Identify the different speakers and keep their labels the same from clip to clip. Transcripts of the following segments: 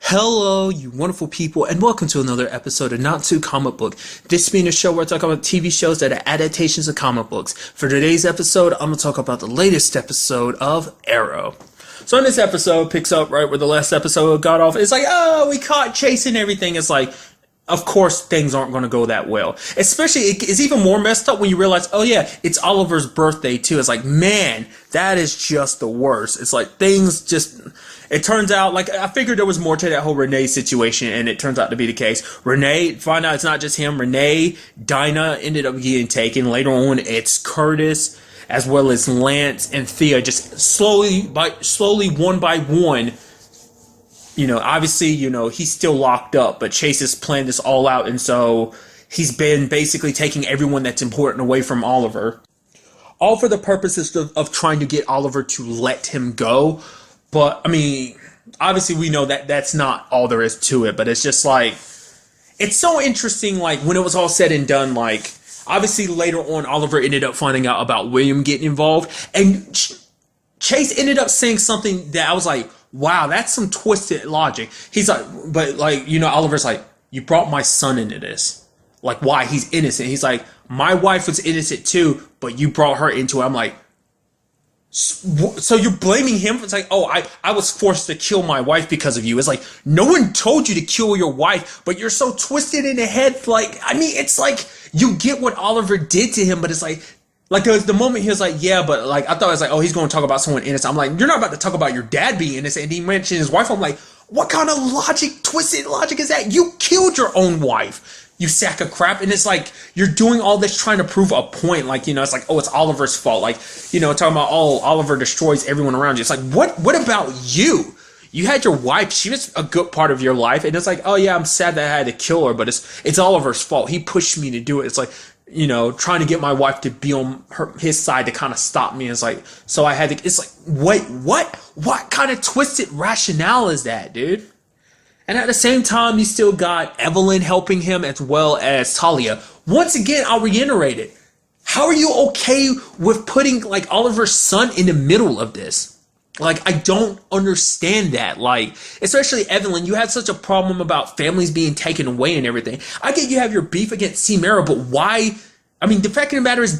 Speaker 1: Hello, you wonderful people, and welcome to another episode of Not Too Comic Book. This being a show where I talk about TV shows that are adaptations of comic books. For today's episode, I'm going to talk about the latest episode of Arrow. So in this episode, picks up right where the last episode got off. It's like, oh, we caught Chase and everything. It's like, of course, things aren't going to go that well. Especially, it's even more messed up when you realize, oh yeah, it's Oliver's birthday too. It's like, man, that is just the worst. It's like things just... It turns out, like, I figured there was more to that whole Renee situation, and it turns out to be the case. Renee, find out it's not just him. Renee, Dinah ended up getting taken. Later on, it's Curtis, as well as Lance and Thea, just slowly, one by one. You know, obviously, he's still locked up, but Chase has planned this all out, and so he's been basically taking everyone that's important away from Oliver. All for the purposes of trying to get Oliver to let him go. But, I mean, obviously we know that that's not all there is to it, but it's just like, it's so interesting, like, when it was all said and done, like, obviously later on Oliver ended up finding out about William getting involved, and Chase ended up saying something that I was like, wow, that's some twisted logic. He's like, but, like, Oliver's like, you brought my son into this. Like, why? He's innocent. He's like, my wife was innocent too, but you brought her into it. I'm like, so you're blaming him? It's like, oh, I was forced to kill my wife because of you. It's like, no one told you to kill your wife, but you're so twisted in the head. Like, I mean, it's like, you get what Oliver did to him, but it's like the moment he was like, yeah, but like, I thought it was like, oh, he's going to talk about someone innocent. I'm like, you're not about to talk about your dad being innocent. And he mentioned his wife. I'm like, what kind of twisted logic is that? You killed your own wife, you sack of crap. And it's like, you're doing all this trying to prove a point. Like, it's like, oh, it's Oliver's fault. Like, talking about, oh, Oliver destroys everyone around you. It's like, what about you? You had your wife. She was a good part of your life. And it's like, oh yeah, I'm sad that I had to kill her, but it's Oliver's fault. He pushed me to do it. It's like, trying to get my wife to be on his side to kind of stop me. It's like, so I had to, it's like, wait, what kind of twisted rationale is that, dude? And at the same time, you still got Evelyn helping him as well as Talia. Once again, I'll reiterate it. How are you okay with putting, like, Oliver's son in the middle of this? Like, I don't understand that. Like, especially Evelyn, you had such a problem about families being taken away and everything. I get you have your beef against Team Arrow, but why? I mean, the fact of the matter is,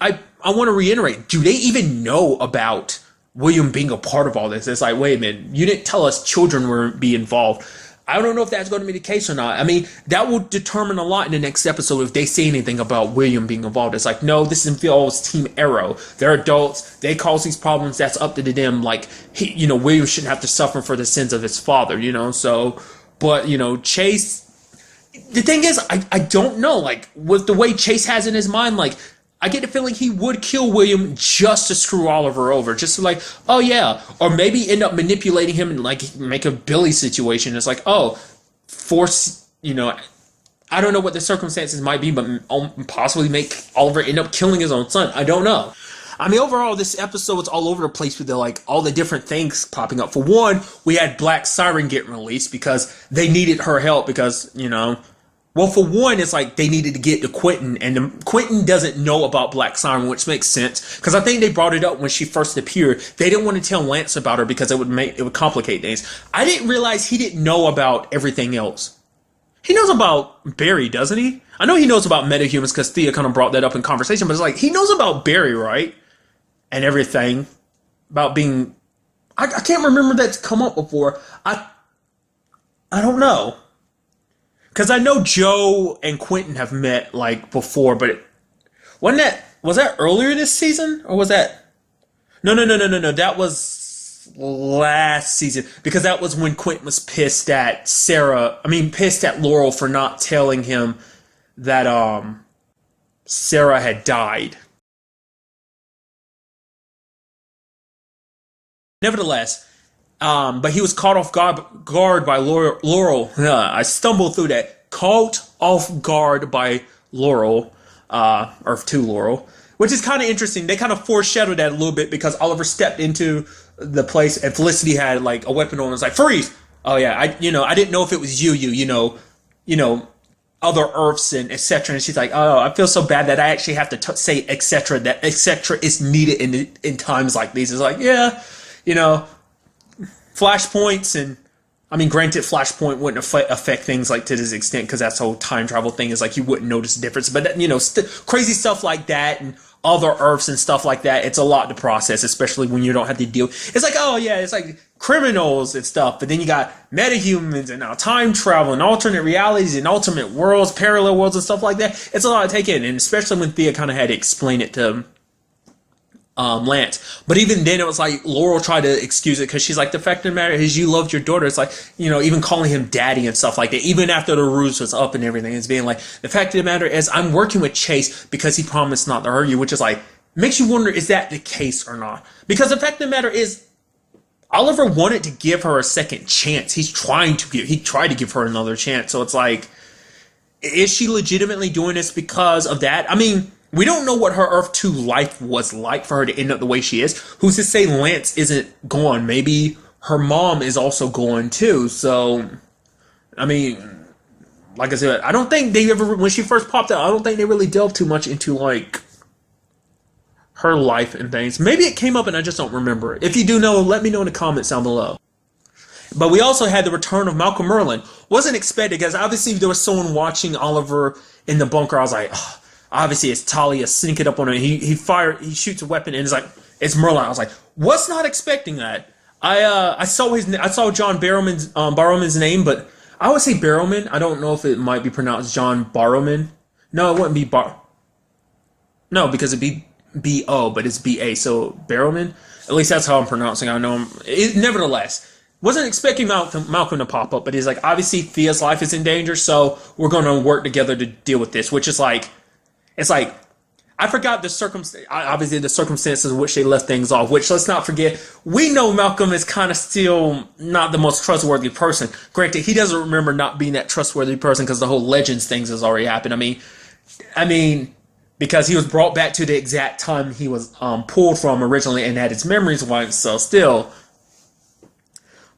Speaker 1: I want to reiterate, do they even know about William being a part of all this? It's like, wait a minute, you didn't tell us children were be involved. I don't know if that's going to be the case or not. I mean, that will determine a lot in the next episode if they say anything about William being involved. It's like, no, this involves Team Arrow. They're adults. They cause these problems. That's up to them. Like, William shouldn't have to suffer for the sins of his father, so, but, Chase, the thing is, I don't know, like, with the way Chase has in his mind, like, I get the feeling he would kill William just to screw Oliver over. Just to like, oh yeah. Or maybe end up manipulating him and like make a Billy situation. It's like, oh, force, I don't know what the circumstances might be, but possibly make Oliver end up killing his own son. I don't know. I mean, overall, this episode was all over the place with all the different things popping up. For one, we had Black Siren getting released because they needed her help because, well, for one, it's like they needed to get to Quentin, and Quentin doesn't know about Black Siren, which makes sense because I think they brought it up when she first appeared. They didn't want to tell Lance about her because it would complicate things. I didn't realize he didn't know about everything else. He knows about Barry, doesn't he? I know he knows about metahumans because Thea kind of brought that up in conversation, but it's like he knows about Barry, right? And everything about being. I can't remember that's come up before. I don't know. Because I know Joe and Quentin have met, like, before, but was that earlier this season? Or was that... No, that was last season. Because that was when Quentin was pissed at Laurel for not telling him that, Sarah had died. Nevertheless... but he was caught off guard by Laurel. I stumbled through that. Caught off guard by Laurel, or to Laurel, which is kind of interesting. They kind of foreshadowed that a little bit because Oliver stepped into the place and Felicity had like a weapon on and was like, freeze! Oh yeah, I didn't know if it was other Earths and etc. And she's like, oh, I feel so bad that I actually have to say etc. That etc. is needed in times like these. It's like, yeah, flashpoints and I mean, granted, Flashpoint wouldn't affect things like to this extent because that's the whole time travel thing is like you wouldn't notice the difference. But you know, crazy stuff like that and other Earths and stuff like that, it's a lot to process, especially when you don't have to deal. It's like, oh yeah, it's like criminals and stuff, but then you got metahumans and now time travel and alternate realities and alternate worlds, parallel worlds and stuff like that. It's a lot to take in, and especially when Thea kind of had to explain it to Lance. But even then, it was like Laurel tried to excuse it because she's like, the fact of the matter is you loved your daughter. It's like, you know, even calling him daddy and stuff like that, even after the ruse was up and everything, it's being like, the fact of the matter is I'm working with Chase because he promised not to hurt you, which is like, makes you wonder, is that the case or not? Because the fact of the matter is Oliver wanted to give her a second chance. He tried to give her another chance. So it's like, is she legitimately doing this because of that? I mean, we don't know what her Earth 2 life was like for her to end up the way she is. Who's to say Lance isn't gone? Maybe her mom is also gone too. So, I mean, like I said, I don't think they ever, when she first popped out, I don't think they really delved too much into like her life and things. Maybe it came up and I just don't remember. If you do know, let me know in the comments down below. But we also had the return of Malcolm Merlyn. Wasn't expected because obviously there was someone watching Oliver in the bunker. I was like, oh, obviously it's Talia sneaking up on him. He shoots a weapon and it's like, it's Merlyn. I was like, was not expecting that. I saw John Barrowman's name, but I would say Barrowman. I don't know if it might be pronounced John Barrowman. No, it wouldn't be No, because it'd be B-O, but it's B-A, so Barrowman. At least that's how I'm pronouncing. I know him. Nevertheless, wasn't expecting Malcolm to pop up, but he's like, obviously Thea's life is in danger, so we're going to work together to deal with this, which is like, it's like, I forgot the circumstances in which they left things off, which let's not forget, we know Malcolm is kind of still not the most trustworthy person. Granted, he doesn't remember not being that trustworthy person because the whole Legends things has already happened. I mean, because he was brought back to the exact time he was pulled from originally and had his memories wiped, so still.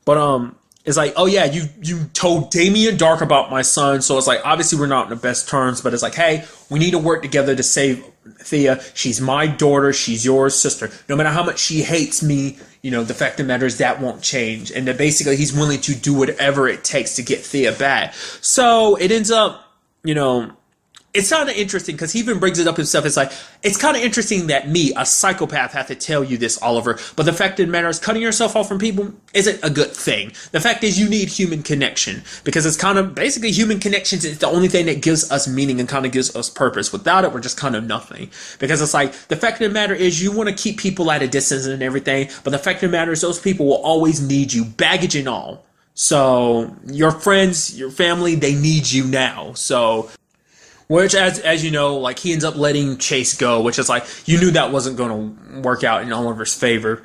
Speaker 1: But it's like, oh yeah, you told Damien Dark about my son, so it's like, obviously we're not in the best terms, but it's like, hey, we need to work together to save Thea. She's my daughter, she's your sister. No matter how much she hates me, you know, the fact of the matter is that won't change. And that basically he's willing to do whatever it takes to get Thea back. So it ends up, you know, it's kind of interesting because he even brings it up himself. It's like, it's kind of interesting that me, a psychopath, have to tell you this, Oliver. But the fact of the matter is, cutting yourself off from people isn't a good thing. The fact is, you need human connection because it's kind of basically human connections is the only thing that gives us meaning and kind of gives us purpose. Without it, we're just kind of nothing. Because it's like, the fact of the matter is, you want to keep people at a distance and everything. But the fact of the matter is, those people will always need you, baggage and all. So your friends, your family, they need you now. So. Which, as you know, like, he ends up letting Chase go, which is like, you knew that wasn't going to work out in Oliver's favor.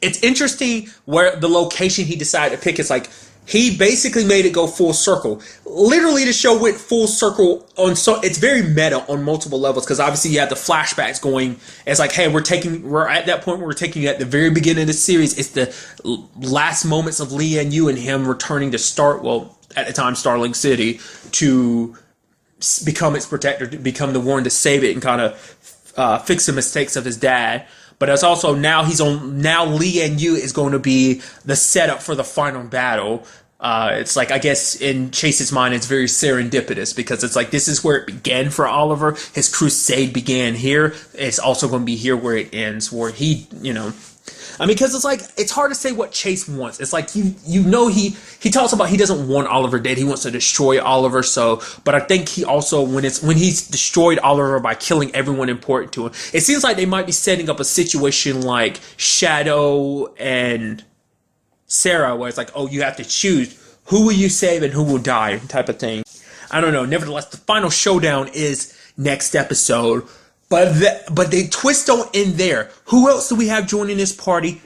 Speaker 1: It's interesting where the location he decided to pick is like, he basically made it go full circle. Literally, the show went full circle on, so it's very meta on multiple levels, because obviously you have the flashbacks going. It's like, hey, we're at that point where we're taking you at the very beginning of the series. It's the last moments of Lee and you and him returning to at the time, Starling City, to become its protector, to become the one to save it and kind of fix the mistakes of his dad. But it's also now Lee and you is going to be the setup for the final battle. It's like, I guess in Chase's mind, it's very serendipitous because it's like, this is where it began for Oliver. His crusade began here. It's also going to be here where it ends, where he, you know, I mean, because it's like, it's hard to say what Chase wants. It's like, you know, he talks about he doesn't want Oliver dead. He wants to destroy Oliver. So, but I think he also, when he's destroyed Oliver by killing everyone important to him, it seems like they might be setting up a situation like Shadow and Sarah, where it's like, oh, you have to choose who will you save and who will die, type of thing. I don't know. Nevertheless, the final showdown is next episode. But the twist don't end there. Who else do we have joining this party?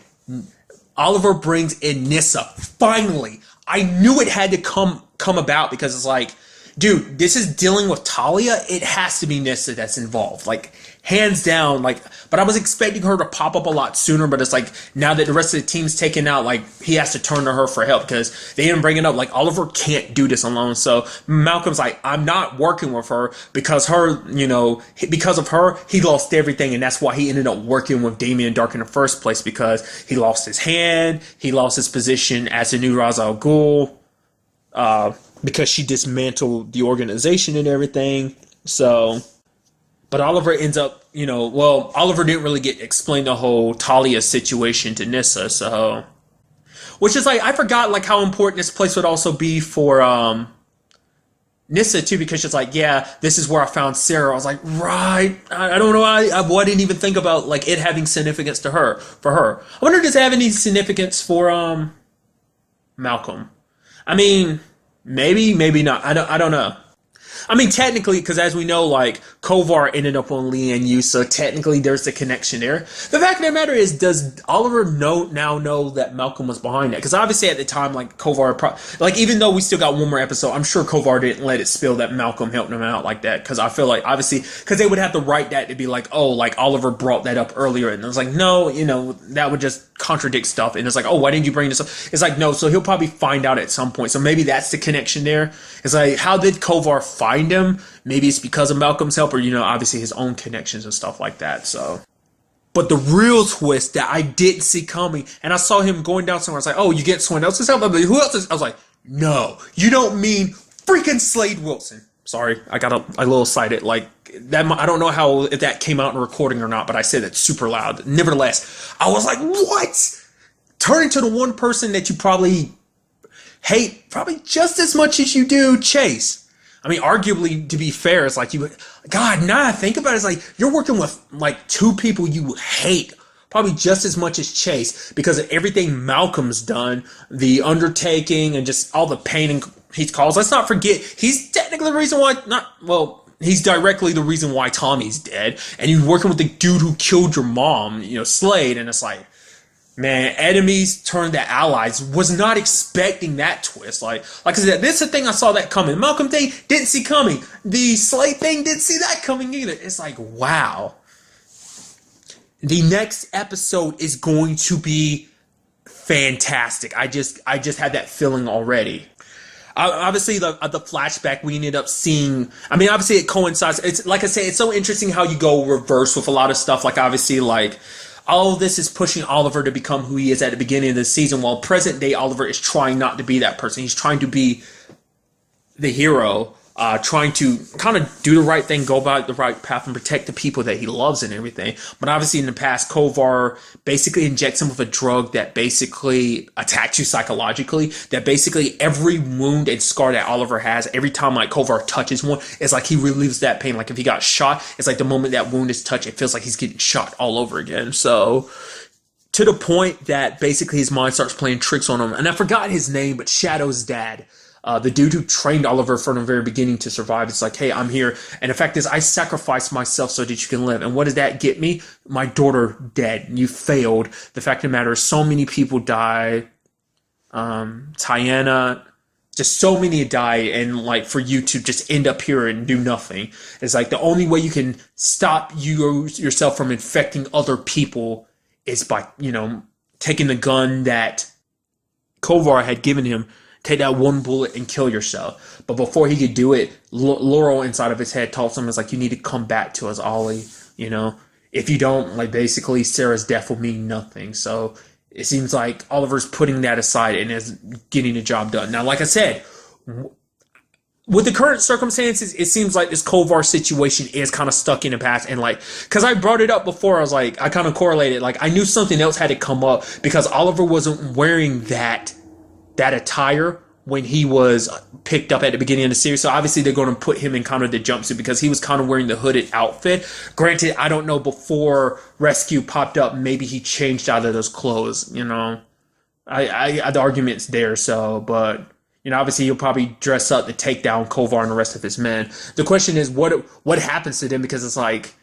Speaker 1: Oliver brings in Nyssa. Finally. I knew it had to come about because it's like, dude, this is dealing with Talia. It has to be Nissa that's involved. Like, hands down. Like, but I was expecting her to pop up a lot sooner, but it's like, now that the rest of the team's taken out, like, he has to turn to her for help because they didn't bring it up. Like, Oliver can't do this alone. So Malcolm's like, I'm not working with her because because of her, he lost everything. And that's why he ended up working with Damien Dark in the first place, because he lost his hand. He lost his position as the new Ra's al Ghul. Because she dismantled the organization and everything. So, but Oliver ends up, Oliver didn't really explain the whole Talia situation to Nissa. So, which is like, I forgot like how important this place would also be for Nissa too, because she's like, yeah, this is where I found Sarah. I was like, right. I don't know. I didn't even think about like it having significance for her. I wonder, does it have any significance for Malcolm? I mean, maybe not. I don't know. I mean, technically, because as we know, like, Kovar ended up on Lian Yu, so technically there's the connection there. The fact of the matter is, does Oliver now know that Malcolm was behind that? Because obviously at the time, like, Kovar, even though we still got one more episode, I'm sure Kovar didn't let it spill that Malcolm helped him out like that, because I feel like, obviously, because they would have to write that to be like, oh, like, Oliver brought that up earlier, and I was like, no, that would just contradict stuff, and it's like, oh, why didn't you bring this up? It's like, no, so he'll probably find out at some point, so maybe that's the connection there. It's like, how did Kovar find him? Maybe it's because of Malcolm's help, or obviously his own connections and stuff like that. So, but the real twist that I didn't see coming, and I saw him going down somewhere. I was like, "Oh, you get someone else's help?" I'm like, who else is? I was like, "No, you don't mean freaking Slade Wilson." Sorry, I got a little excited. Like that, I don't know if that came out in a recording or not, but I said it super loud. Nevertheless, I was like, "What?" Turning to the one person that you probably hate, probably just as much as you do Chase. I mean, arguably, to be fair, it's like think about it. It's like you're working with like two people you hate probably just as much as Chase because of everything Malcolm's done, the undertaking, and just all the pain he's caused. Let's not forget, he's technically the reason why, he's directly the reason why Tommy's dead. And you're working with the dude who killed your mom, Slade, and it's like, man, enemies turned to allies. Was not expecting that twist. Like I said, this is the thing I saw that coming. The Malcolm thing didn't see coming. The Slade thing didn't see that coming either. It's like, wow. The next episode is going to be fantastic. I just had that feeling already. Obviously, the flashback we ended up seeing. I mean, obviously it coincides. It's like I say, it's so interesting how you go reverse with a lot of stuff. Like obviously, like, all of this is pushing Oliver to become who he is at the beginning of the season, while present day Oliver is trying not to be that person. He's trying to be the hero, trying to kind of do the right thing, go about the right path, and protect the people that he loves and everything. But obviously in the past, Kovar basically injects him with a drug that basically attacks you psychologically, that basically every wound and scar that Oliver has, every time like Kovar touches one, it's like he relieves that pain. Like if he got shot, it's like the moment that wound is touched, it feels like he's getting shot all over again. So to the point that basically his mind starts playing tricks on him. And I forgot his name, but Shadow's dad, the dude who trained Oliver from the very beginning to survive, it's like, hey, I'm here. And the fact is, I sacrificed myself so that you can live. And what did that get me? My daughter dead. You failed. The fact of the matter is, so many people died. Tiana, just so many died. And like for you to just end up here and do nothing, it's like the only way you can stop yourself from infecting other people is by, taking the gun that Kovar had given him. Take that one bullet and kill yourself. But before he could do it, Laurel inside of his head told him, it's like, you need to come back to us, Ollie. If you don't, like basically Sarah's death will mean nothing. So it seems like Oliver's putting that aside and is getting the job done. Now, like I said, with the current circumstances, it seems like this Kovar situation is kind of stuck in the past. And like, because I brought it up before, I was like, I kind of correlated. Like, I knew something else had to come up because Oliver wasn't wearing that attire when he was picked up at the beginning of the series. So obviously they're going to put him in kind of the jumpsuit because he was kind of wearing the hooded outfit. Granted, I don't know, before Rescue popped up, maybe he changed out of those clothes, the argument's there. So, but obviously he'll probably dress up to take down Kovar and the rest of his men. The question is what happens to them, because it's like,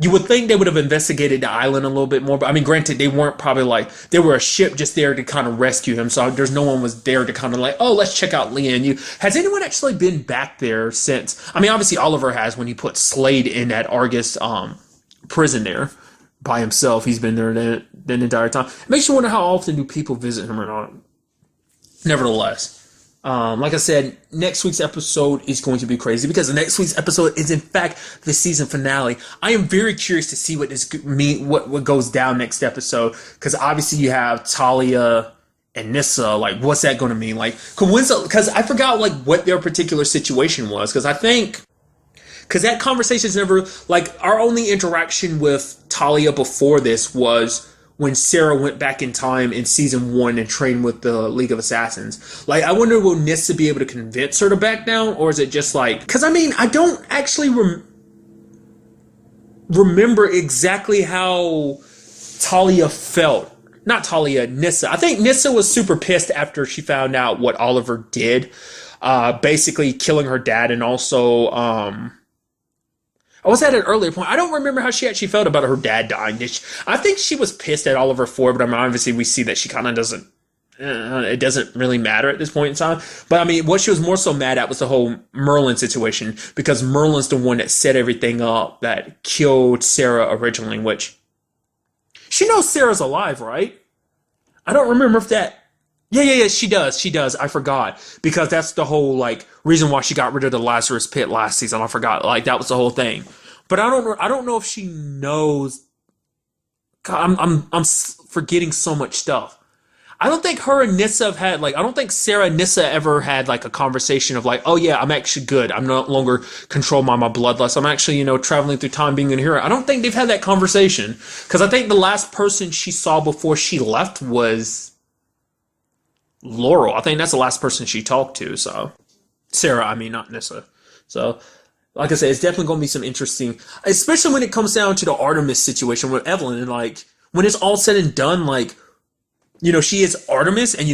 Speaker 1: You would think they would have investigated the island a little bit more, but I mean, granted, they weren't probably like they were a ship just there to kind of rescue him. So there's no one was there to kind of like, oh, let's check out Leon. You has anyone actually been back there since? I mean, obviously Oliver has when he put Slade in that Argus prison there by himself. He's been there the entire time. It makes you wonder how often do people visit him or not. Nevertheless. Like I said, next week's episode is going to be crazy because the next week's episode is in fact the season finale. I am very curious to see what what goes down next episode because obviously you have Talia and Nissa. Like, what's that going to mean? Like, because I forgot like what their particular situation was because that conversation's never like our only interaction with Talia before this was when Sarah went back in time in season 1 and trained with the League of Assassins. Like, I wonder, will Nissa be able to convince her to back down? Or is it just like... Because, I mean, I don't actually remember exactly how Talia felt. Not Talia, Nissa. I think Nissa was super pissed after she found out what Oliver did. Basically killing her dad and also... I was at an earlier point. I don't remember how she actually felt about her dad dying. I think she was pissed at Oliver for it, but I mean, obviously we see that she kind of doesn't. It doesn't really matter at this point in time. But I mean, what she was more so mad at was the whole Merlin situation because Merlin's the one that set everything up that killed Sarah originally. Which she knows Sarah's alive, right? I don't remember if that. Yeah, she does. She does. I forgot. Because that's the whole, like, reason why she got rid of the Lazarus Pit last season. I forgot. Like, that was the whole thing. But I don't know if she knows. God, I'm forgetting so much stuff. I don't think her and Nissa have had, like, I don't think Sarah and Nissa ever had, like, a conversation of, like, oh, yeah, I'm actually good. I'm no longer controlled by my bloodlust. I'm actually, traveling through time being a hero. I don't think they've had that conversation. Because I think the last person she saw before she left was... Laurel. I think that's the last person she talked to. So Sarah, I mean, not Nissa. So like I said, it's definitely going to be some interesting, especially when it comes down to the Artemis situation with Evelyn. And like when it's all said and done, like she is Artemis, and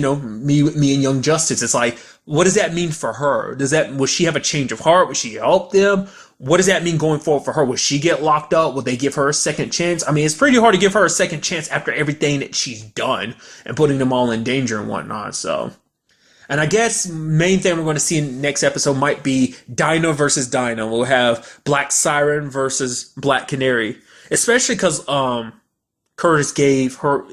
Speaker 1: me and Young Justice. It's like, what does that mean for her? Will she have a change of heart? Will she help them? What does that mean going forward for her? Will she get locked up? Will they give her a second chance? I mean, it's pretty hard to give her a second chance after everything that she's done and putting them all in danger and whatnot. So, and I guess main thing we're going to see in the next episode might be Dino versus Dino. We'll have Black Siren versus Black Canary, especially because Curtis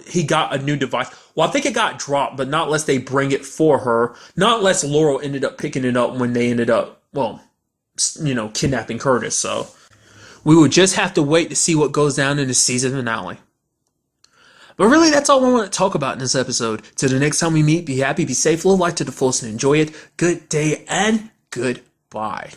Speaker 1: he got a new device. Well, I think it got dropped, but not unless they bring it for her. Not unless Laurel ended up picking it up when they ended up, kidnapping Curtis. So we will just have to wait to see what goes down in the season finale. But really, that's all I want to talk about in this episode. Till the next time we meet, be happy, be safe, live life to the fullest, and enjoy it. Good day and goodbye.